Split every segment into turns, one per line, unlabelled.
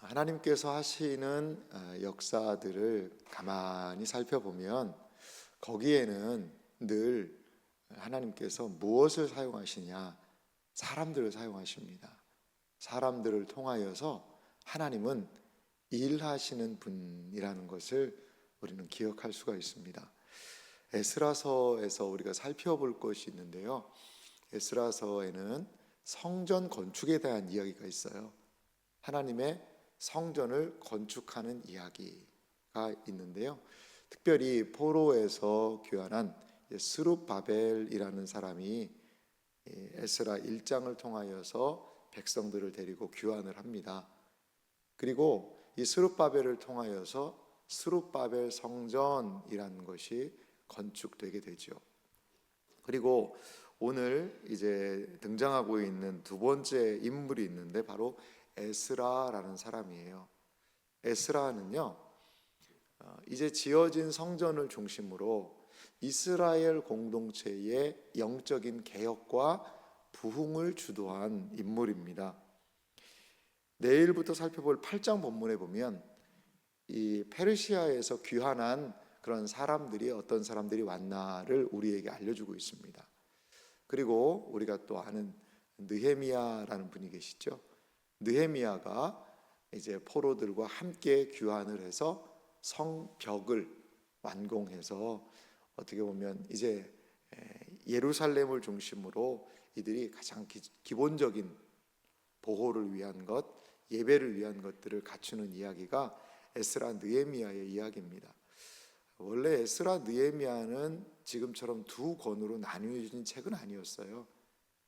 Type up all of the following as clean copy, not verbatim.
하나님께서 하시는 역사들을 가만히 살펴보면 거기에는 늘 하나님께서 무엇을 사용하시냐? 사람들을 사용하십니다. 사람들을 통하여서 하나님은 일하시는 분이라는 것을 우리는 기억할 수가 있습니다. 에스라서에서 우리가 살펴볼 것이 있는데요, 에스라서에는 성전 건축에 대한 이야기가 있어요. 하나님의 성전을 건축하는 이야기가 있는데요, 특별히 포로에서 귀환한 스룹바벨이라는 사람이 에스라 1장을 통하여서 백성들을 데리고 귀환을 합니다. 그리고 이 스룹바벨을 통하여서 스룹바벨 성전이라는 것이 건축되게 되죠. 그리고 오늘 이제 등장하고 있는 두 번째 인물이 있는데 바로 에스라라는 사람이에요. 에스라는요, 이제 지어진 성전을 중심으로 이스라엘 공동체의 영적인 개혁과 부흥을 주도한 인물입니다. 내일부터 살펴볼 8장 본문에 보면 이 페르시아에서 귀환한 그런 사람들이 어떤 사람들이 왔나를 우리에게 알려주고 있습니다. 그리고 우리가 또 아는 느헤미야라는 분이 계시죠. 느헤미야가 이제 포로들과 함께 귀환을 해서 성벽을 완공해서 어떻게 보면 이제 예루살렘을 중심으로 이들이 가장 기본적인 보호를 위한 것, 예배를 위한 것들을 갖추는 이야기가 에스라 느헤미야의 이야기입니다. 원래 에스라 느헤미야는 지금처럼 두 권으로 나뉘어진 책은 아니었어요.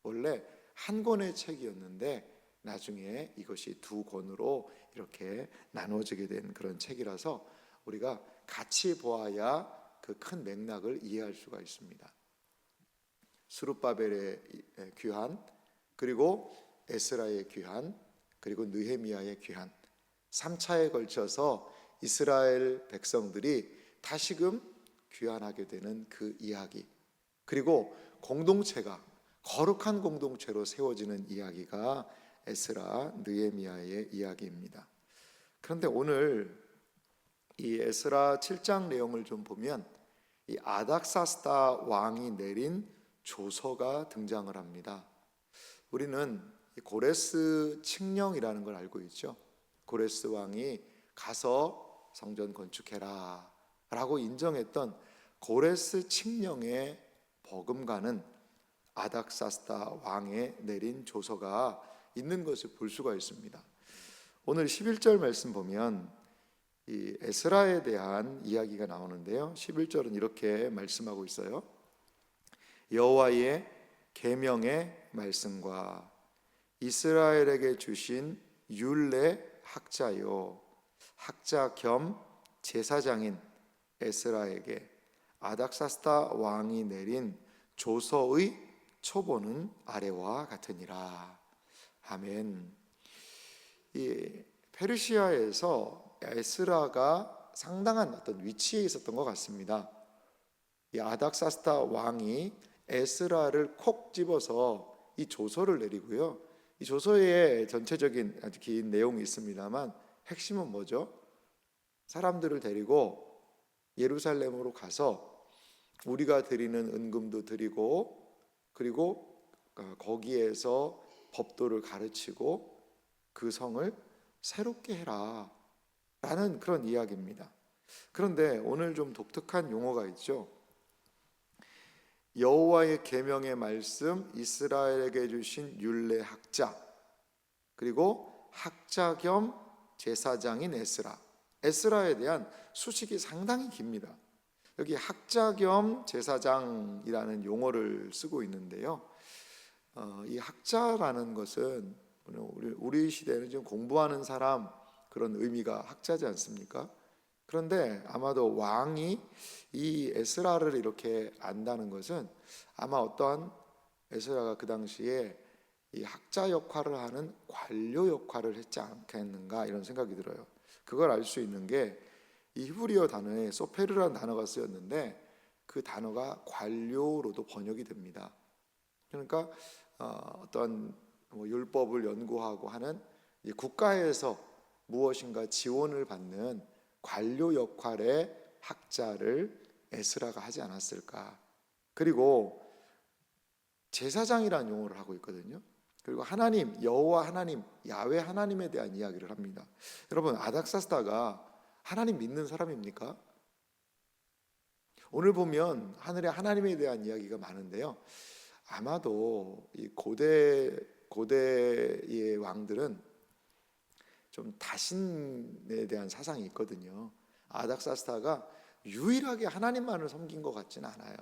원래 한 권의 책이었는데 나중에 이것이 두 권으로 이렇게 나눠지게 된 그런 책이라서 우리가 같이 보아야 그 큰 맥락을 이해할 수가 있습니다. 스룹바벨의 귀환, 그리고 에스라의 귀환, 그리고 느헤미야의 귀환, 3차에 걸쳐서 이스라엘 백성들이 다시금 귀환하게 되는 그 이야기, 그리고 공동체가 거룩한 공동체로 세워지는 이야기가 에스라 느헤미야의 이야기입니다. 그런데 오늘 이 에스라 7장 내용을 좀 보면 이 아닥사스다 왕이 내린 조서가 등장을 합니다. 우리는 고레스 칙령이라는 걸 알고 있죠. 고레스 왕이 가서 성전 건축해라 라고 인정했던 고레스 칙령의 버금가는 아닥사스다 왕에 내린 조서가 있는 것을 볼 수가 있습니다. 오늘 11절 말씀 보면 이 에스라에 대한 이야기가 나오는데요, 11절은 이렇게 말씀하고 있어요. 여호와의 계명의 말씀과 이스라엘에게 주신 율례 학자요, 학자 겸 제사장인 에스라에게 아닥사스다 왕이 내린 조서의 초본은 아래와 같으니라. 아멘. 이 페르시아에서 에스라가 상당한 어떤 위치에 있었던 것 같습니다. 이 아닥사스다 왕이 에스라를 콕 집어서 이 조서를 내리고요, 이 조서에 전체적인 아주 긴 내용이 있습니다만 핵심은 뭐죠? 사람들을 데리고 예루살렘으로 가서 우리가 드리는 은금도 드리고, 그리고 거기에서 법도를 가르치고 그 성을 새롭게 해라 라는 그런 이야기입니다. 그런데 오늘 좀 독특한 용어가 있죠. 여호와의 계명의 말씀, 이스라엘에게 주신 율례 학자, 그리고 학자 겸 제사장인 에스라. 에스라에 대한 수식이 상당히 깁니다. 여기 학자 겸 제사장이라는 용어를 쓰고 있는데요, 이 학자라는 것은 우리 시대에는 좀 공부하는 사람, 그런 의미가 학자지 않습니까? 그런데 아마도 왕이 이 에스라를 이렇게 안다는 것은 아마 어떠한 에스라가 그 당시에 이 학자 역할을 하는 관료 역할을 했지 않겠는가, 이런 생각이 들어요. 그걸 알 수 있는 게 이 히브리어 단어에 소페르라는 단어가 쓰였는데 그 단어가 관료로도 번역이 됩니다. 그러니까 어떤 율법을 연구하고 하는 국가에서 무엇인가 지원을 받는 관료 역할의 학자를 에스라가 하지 않았을까. 그리고 제사장이라는 용어를 하고 있거든요. 그리고 하나님, 여호와 하나님, 야훼 하나님에 대한 이야기를 합니다. 여러분, 아닥사스다가 하나님 믿는 사람입니까? 오늘 보면 하늘에 하나님에 대한 이야기가 많은데요. 아마도 이 고대의 왕들은 좀 다신에 대한 사상이 있거든요. 아닥사스다가 유일하게 하나님만을 섬긴 것 같지는 않아요.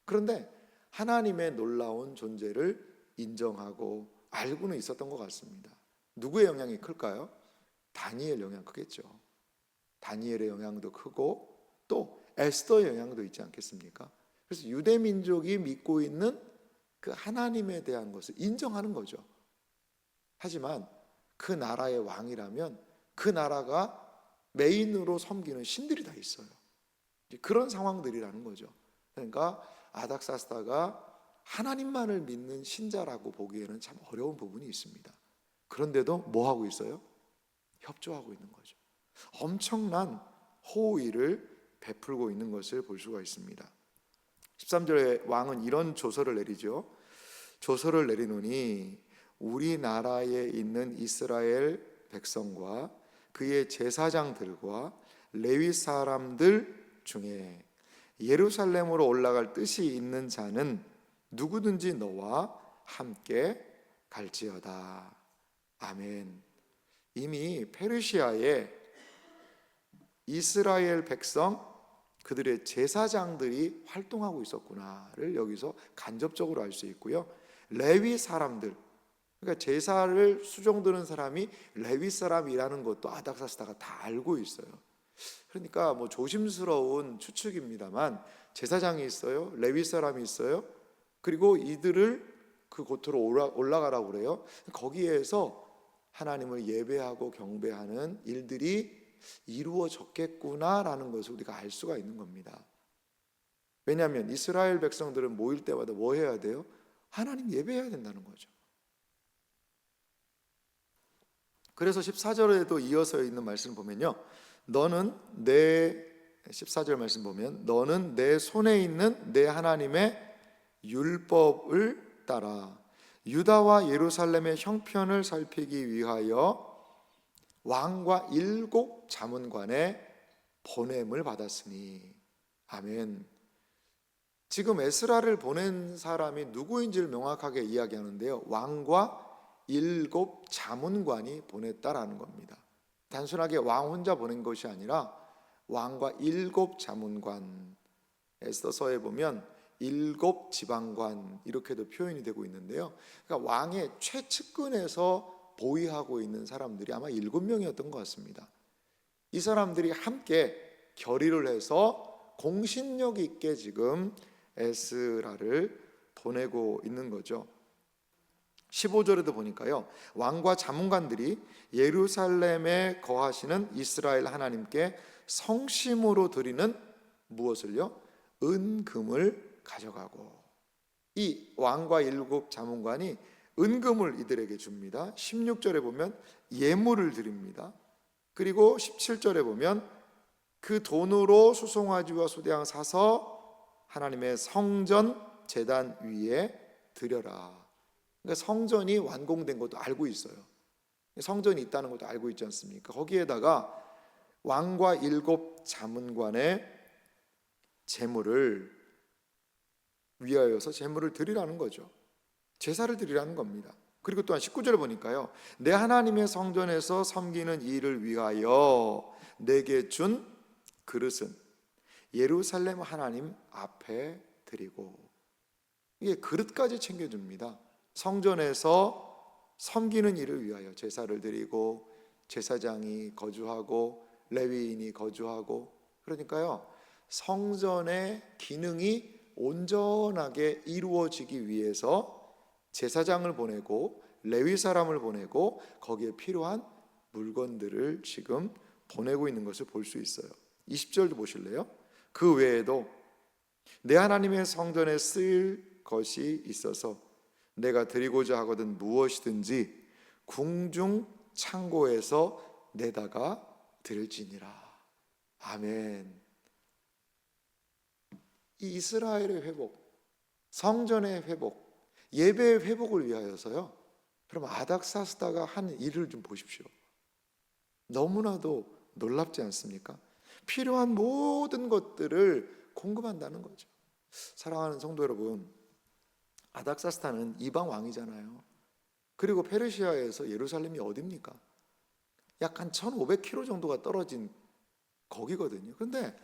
그런데 하나님의 놀라운 존재를 인정하고 알고는 있었던 것 같습니다. 누구의 영향이 클까요? 다니엘 영향 크겠죠. 다니엘의 영향도 크고 또 에스더의 영향도 있지 않겠습니까? 그래서 유대 민족이 믿고 있는 그 하나님에 대한 것을 인정하는 거죠. 하지만 그 나라의 왕이라면 그 나라가 메인으로 섬기는 신들이 다 있어요. 그런 상황들이라는 거죠. 그러니까 아닥사스다가 하나님만을 믿는 신자라고 보기에는 참 어려운 부분이 있습니다. 그런데도 뭐 하고 있어요? 협조하고 있는 거죠. 엄청난 호의를 베풀고 있는 것을 볼 수가 있습니다. 13절에 왕은 이런 조서를 내리죠. 조서를 내리노니 우리나라에 있는 이스라엘 백성과 그의 제사장들과 레위 사람들 중에 예루살렘으로 올라갈 뜻이 있는 자는 누구든지 너와 함께 갈지어다. 아멘. 이미 페르시아에 이스라엘 백성, 그들의 제사장들이 활동하고 있었구나를 여기서 간접적으로 알 수 있고요. 레위 사람들, 그러니까 제사를 수종드는 사람이 레위 사람이라는 것도 아닥사스다가 다 알고 있어요. 그러니까 뭐 조심스러운 추측입니다만 제사장이 있어요, 레위 사람이 있어요. 그리고 이들을 그 곳으로 올라가라고 그래요. 거기에서 하나님을 예배하고 경배하는 일들이 이루어졌겠구나라는 것을 우리가 알 수가 있는 겁니다. 왜냐하면 이스라엘 백성들은 모일 때마다 뭐 해야 돼요? 하나님 예배해야 된다는 거죠. 그래서 14절에도 이어서 있는 말씀을 보면요, 너는 내 14절 말씀 보면 너는 내 손에 있는 내 하나님의 율법을 따라 유다와 예루살렘의 형편을 살피기 위하여 왕과 7 자문관의 보냄을 받았으니. 아멘. 지금 에스라를 보낸 사람이 누구인지를 명확하게 이야기하는데요, 왕과 7 자문관이 보냈다라는 겁니다. 단순하게 왕 혼자 보낸 것이 아니라 왕과 7 자문관, 에스더서에 보면 7 지방관 이렇게도 표현이 되고 있는데요, 그러니까 왕의 최측근에서 보위하고 있는 사람들이 아마 7명이었던 것 같습니다. 이 사람들이 함께 결의를 해서 공신력 있게 지금 에스라를 보내고 있는 거죠. 15절에도 보니까요, 왕과 자문관들이 예루살렘에 거하시는 이스라엘 하나님께 성심으로 드리는 무엇을요? 은금을 가져가고. 이 왕과 7 자문관이 은금을 이들에게 줍니다. 16절에 보면 예물을 드립니다. 그리고 17절에 보면 그 돈으로 수송아지와 소대양 사서 하나님의 성전 제단 위에 드려라. 그러니까 성전이 완공된 것도 알고 있어요. 성전이 있다는 것도 알고 있지 않습니까? 거기에다가 왕과 7 자문관의 제물을 위하여서 제물을 드리라는 거죠. 제사를 드리라는 겁니다. 그리고 또한 19절에 보니까요, 내 하나님의 성전에서 섬기는 일을 위하여 내게 준 그릇은 예루살렘 하나님 앞에 드리고. 이게 그릇까지 챙겨줍니다. 성전에서 섬기는 일을 위하여 제사를 드리고 제사장이 거주하고 레위인이 거주하고, 그러니까요, 성전의 기능이 온전하게 이루어지기 위해서 제사장을 보내고 레위 사람을 보내고 거기에 필요한 물건들을 지금 보내고 있는 것을 볼 수 있어요. 20절도 보실래요? 그 외에도 내 하나님의 성전에 쓸 것이 있어서 내가 드리고자 하거든 무엇이든지 궁중 창고에서 내다가 들지니라. 아멘. 이 이스라엘의 회복, 성전의 회복, 예배의 회복을 위하여서요, 여러분 아닥사스다가 한 일을 좀 보십시오. 너무나도 놀랍지 않습니까? 필요한 모든 것들을 공급한다는 거죠. 사랑하는 성도 여러분, 아닥사스다는 이방 왕이잖아요. 그리고 페르시아에서 예루살렘이 어디입니까? 약 한 1500km 정도가 떨어진 거기거든요. 그런데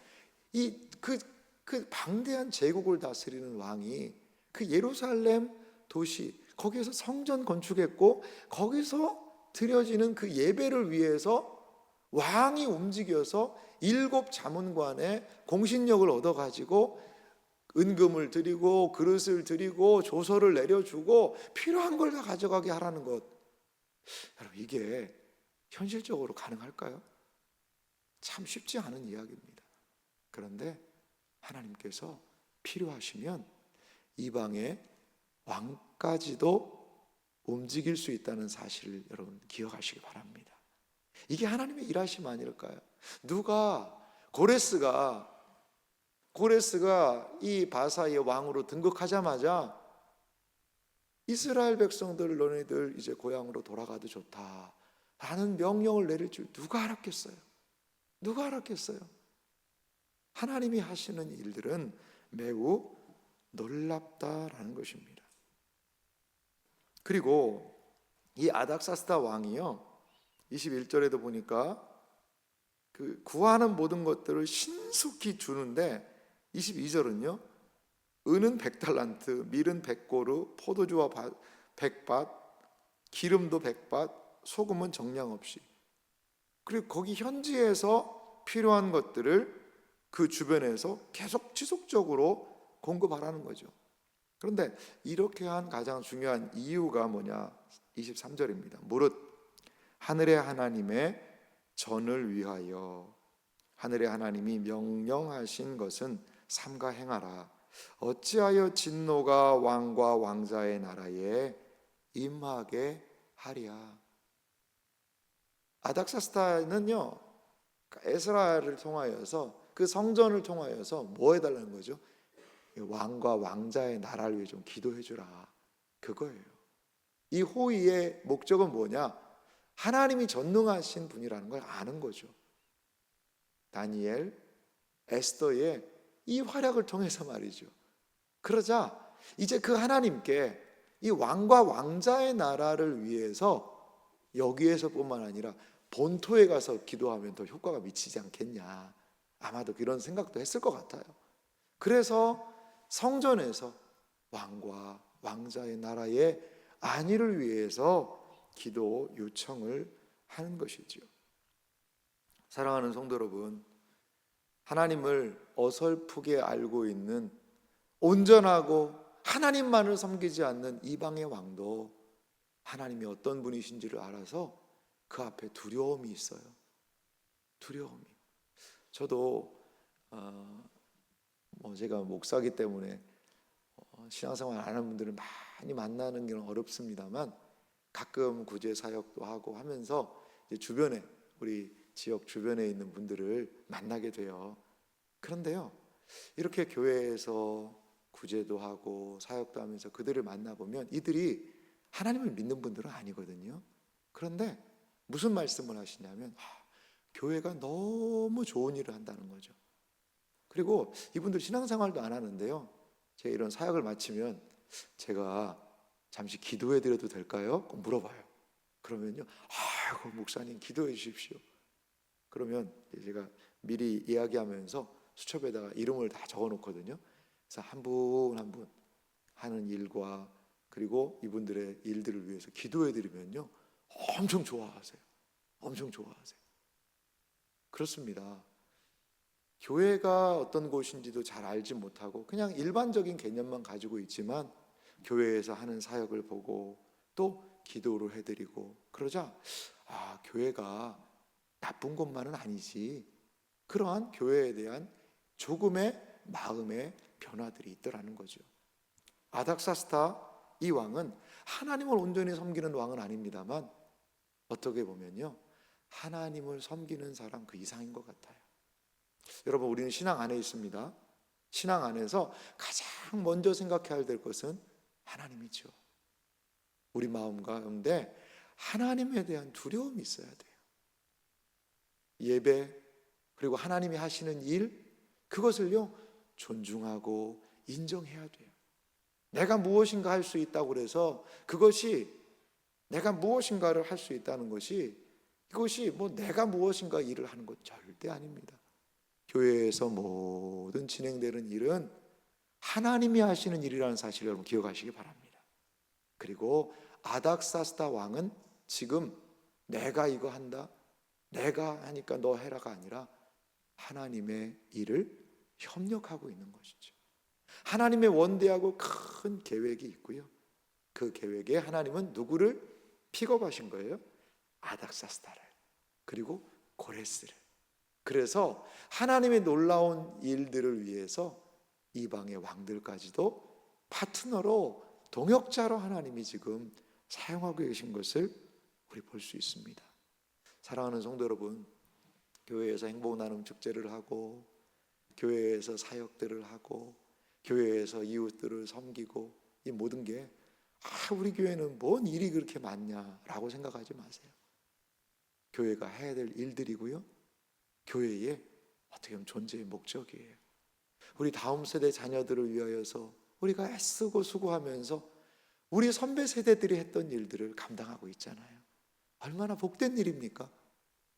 그 방대한 제국을 다스리는 왕이 그 예루살렘 도시, 거기에서 성전 건축했고, 거기서 드려지는 그 예배를 위해서 왕이 움직여서 7 자문관의 공신력을 얻어가지고 은금을 드리고 그릇을 드리고 조서를 내려주고 필요한 걸 다 가져가게 하라는 것. 여러분, 이게 현실적으로 가능할까요? 참 쉽지 않은 이야기입니다. 그런데 하나님께서 필요하시면 이방의 왕까지도 움직일 수 있다는 사실을 여러분 기억하시기 바랍니다. 이게 하나님의 일하심 아닐까요? 고레스가 이 바사의 왕으로 등극하자마자 이스라엘 백성들, 너네들 이제 고향으로 돌아가도 좋다 라는 명령을 내릴 줄 누가 알았겠어요? 누가 알았겠어요? 하나님이 하시는 일들은 매우 놀랍다라는 것입니다. 그리고 이 아닥사스다 왕이요, 21절에도 보니까 그 구하는 모든 것들을 신속히 주는데 22절은요, 은은 100달란트, 밀은 100고루, 포도주와 100밭, 기름도 100밭, 소금은 정량 없이. 그리고 거기 현지에서 필요한 것들을 그 주변에서 계속 지속적으로 공급하라는 거죠. 그런데 이렇게 한 가장 중요한 이유가 뭐냐? 23절입니다. 무릇 하늘의 하나님의 전을 위하여, 하늘의 하나님이 명령하신 것은 삼가 행하라. 어찌하여 진노가 왕과 왕자의 나라에 임하게 하랴. 아닥사스다는요, 에스라를 통하여서, 그 성전을 통하여서 뭐 해달라는 거죠? 왕과 왕자의 나라를 위해 좀 기도해 주라, 그거예요. 이 호의의 목적은 뭐냐? 하나님이 전능하신 분이라는 걸 아는 거죠. 다니엘, 에스더의 이 활약을 통해서 말이죠. 그러자 이제 그 하나님께 이 왕과 왕자의 나라를 위해서 여기에서뿐만 아니라 본토에 가서 기도하면 더 효과가 미치지 않겠냐, 아마도 그런 생각도 했을 것 같아요. 그래서 성전에서 왕과 왕자의 나라의 안위를 위해서 기도 요청을 하는 것이지요. 사랑하는 성도 여러분, 하나님을 어설프게 알고 있는, 온전하고 하나님만을 섬기지 않는 이방의 왕도 하나님이 어떤 분이신지를 알아서 그 앞에 두려움이 있어요. 두려움이. 저도 제가 목사기 때문에 신앙생활 안 하는 분들을 많이 만나는 게 어렵습니다만, 가끔 구제 사역도 하고 하면서 이제 주변에, 우리 지역 주변에 있는 분들을 만나게 돼요. 그런데요, 이렇게 교회에서 구제도 하고 사역도 하면서 그들을 만나보면 이들이 하나님을 믿는 분들은 아니거든요. 그런데 무슨 말씀을 하시냐면, 교회가 너무 좋은 일을 한다는 거죠. 그리고 이분들 신앙생활도 안 하는데요, 제가 이런 사역을 마치면 제가 잠시 기도해 드려도 될까요? 물어봐요. 그러면요, 아이고 목사님 기도해 주십시오. 그러면 제가 미리 이야기하면서 수첩에다가 이름을 다 적어 놓거든요. 그래서 한 분 한 분 하는 일과 그리고 이분들의 일들을 위해서 기도해 드리면요, 엄청 좋아하세요. 엄청 좋아하세요. 그렇습니다. 교회가 어떤 곳인지도 잘 알지 못하고 그냥 일반적인 개념만 가지고 있지만, 교회에서 하는 사역을 보고 또 기도를 해드리고 그러자, 교회가 나쁜 것만은 아니지, 그러한 교회에 대한 조금의 마음의 변화들이 있더라는 거죠. 아닥사스다 이 왕은 하나님을 온전히 섬기는 왕은 아닙니다만, 어떻게 보면요, 하나님을 섬기는 사람 그 이상인 것 같아요. 여러분, 우리는 신앙 안에 있습니다. 신앙 안에서 가장 먼저 생각해야 될 것은 하나님이죠. 우리 마음 가운데 하나님에 대한 두려움이 있어야 돼요. 예배, 그리고 하나님이 하시는 일, 그것을요 존중하고 인정해야 돼요. 내가 무엇인가 할 수 있다고 해서 그것이, 내가 무엇인가를 할 수 있다는 것이, 이것이 내가 무엇인가 일을 하는 것 절대 아닙니다. 교회에서 모든 진행되는 일은 하나님이 하시는 일이라는 사실을 여러분 기억하시기 바랍니다. 그리고 아닥사스다 왕은 지금 내가 이거 한다, 내가 하니까 너 해라가 아니라 하나님의 일을 협력하고 있는 것이죠. 하나님의 원대하고 큰 계획이 있고요. 그 계획에 하나님은 누구를 픽업하신 거예요? 아닥사스다를, 그리고 고레스를. 그래서 하나님의 놀라운 일들을 위해서 이방의 왕들까지도 파트너로, 동역자로 하나님이 지금 사용하고 계신 것을 우리 볼 수 있습니다. 사랑하는 성도 여러분, 교회에서 행복 나눔 축제를 하고, 교회에서 사역들을 하고, 교회에서 이웃들을 섬기고, 이 모든 게 우리 교회는 뭔 일이 그렇게 많냐라고 생각하지 마세요. 교회가 해야 될 일들이고요, 교회의 어떻게 보면 존재의 목적이에요. 우리 다음 세대 자녀들을 위하여서 우리가 애쓰고 수고하면서 우리 선배 세대들이 했던 일들을 감당하고 있잖아요. 얼마나 복된 일입니까?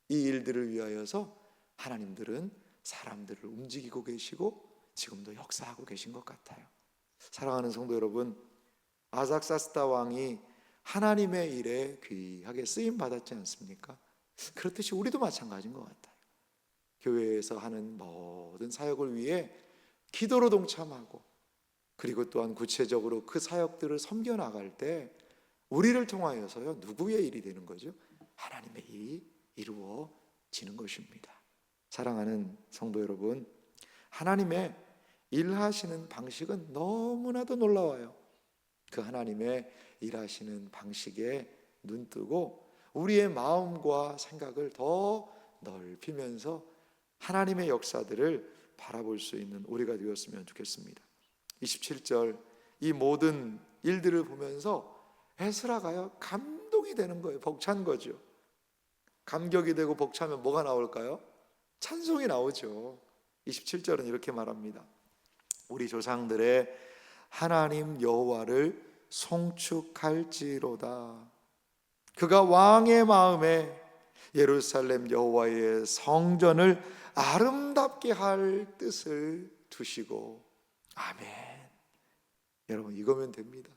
이 일들을 위하여서 하나님들은 사람들을 움직이고 계시고 지금도 역사하고 계신 것 같아요. 사랑하는 성도 여러분, 아닥사스다 왕이 하나님의 일에 귀하게 쓰임 받았지 않습니까? 그렇듯이 우리도 마찬가지인 것 같아요. 교회에서 하는 모든 사역을 위해 기도로 동참하고, 그리고 또한 구체적으로 그 사역들을 섬겨 나갈 때 우리를 통하여서요 누구의 일이 되는 거죠? 하나님의 일이 이루어지는 것입니다. 사랑하는 성도 여러분, 하나님의 일하시는 방식은 너무나도 놀라워요. 그 하나님의 일하시는 방식에 눈뜨고 우리의 마음과 생각을 더 넓히면서 하나님의 역사들을 바라볼 수 있는 우리가 되었으면 좋겠습니다. 27절, 이 모든 일들을 보면서 에스라가요 감동이 되는 거예요. 벅찬 거죠. 감격이 되고 벅차면 뭐가 나올까요? 찬송이 나오죠. 27절은 이렇게 말합니다. 우리 조상들의 하나님 여호와를 송축할지로다. 그가 왕의 마음에 예루살렘 여호와의 성전을 아름답게 할 뜻을 두시고. 아멘. 여러분, 이거면 됩니다.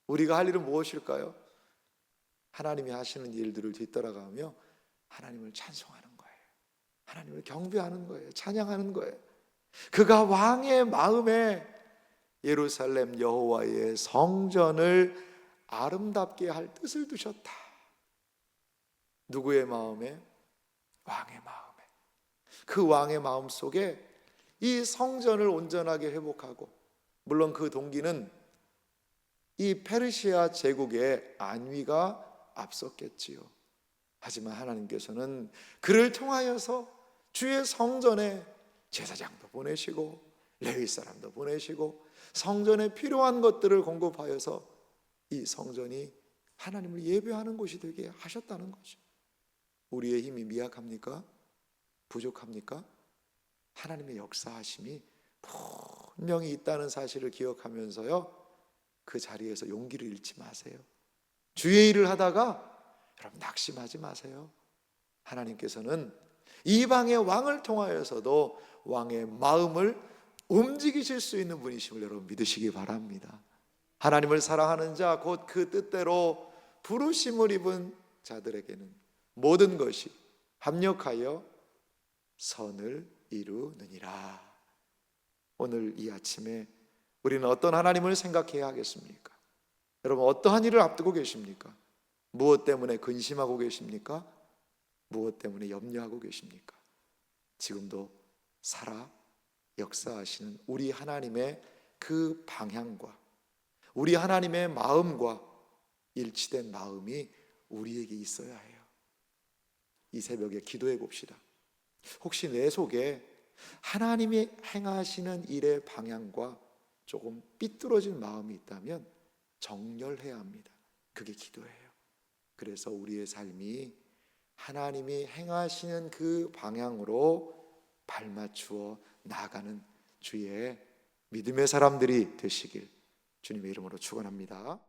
우리가 할 일은 무엇일까요? 하나님이 하시는 일들을 뒤따라가며 하나님을 찬송하는 거예요. 하나님을 경배하는 거예요. 찬양하는 거예요. 그가 왕의 마음에 예루살렘 여호와의 성전을 아름답게 할 뜻을 두셨다. 누구의 마음에? 왕의 마음에. 그 왕의 마음 속에 이 성전을 온전하게 회복하고, 물론 그 동기는 이 페르시아 제국의 안위가 앞섰겠지요. 하지만 하나님께서는 그를 통하여서 주의 성전에 제사장도 보내시고 레위 사람도 보내시고 성전에 필요한 것들을 공급하여서 이 성전이 하나님을 예배하는 곳이 되게 하셨다는 거죠. 우리의 힘이 미약합니까? 부족합니까? 하나님의 역사하심이 분명히 있다는 사실을 기억하면서요, 그 자리에서 용기를 잃지 마세요. 주의 일을 하다가 여러분 낙심하지 마세요. 하나님께서는 이방의 왕을 통하여서도 왕의 마음을 움직이실 수 있는 분이심을 여러분 믿으시기 바랍니다. 하나님을 사랑하는 자, 곧 그 뜻대로 부르심을 입은 자들에게는 모든 것이 합력하여 선을 이루느니라. 오늘 이 아침에 우리는 어떤 하나님을 생각해야 하겠습니까? 여러분, 어떠한 일을 앞두고 계십니까? 무엇 때문에 근심하고 계십니까? 무엇 때문에 염려하고 계십니까? 지금도 살아 역사하시는 우리 하나님의 그 방향과 우리 하나님의 마음과 일치된 마음이 우리에게 있어야 해요. 이 새벽에 기도해 봅시다. 혹시 내 속에 하나님이 행하시는 일의 방향과 조금 삐뚤어진 마음이 있다면 정렬해야 합니다. 그게 기도예요. 그래서 우리의 삶이 하나님이 행하시는 그 방향으로 발맞추어 나아가는 주의 믿음의 사람들이 되시길 주님의 이름으로 축원합니다.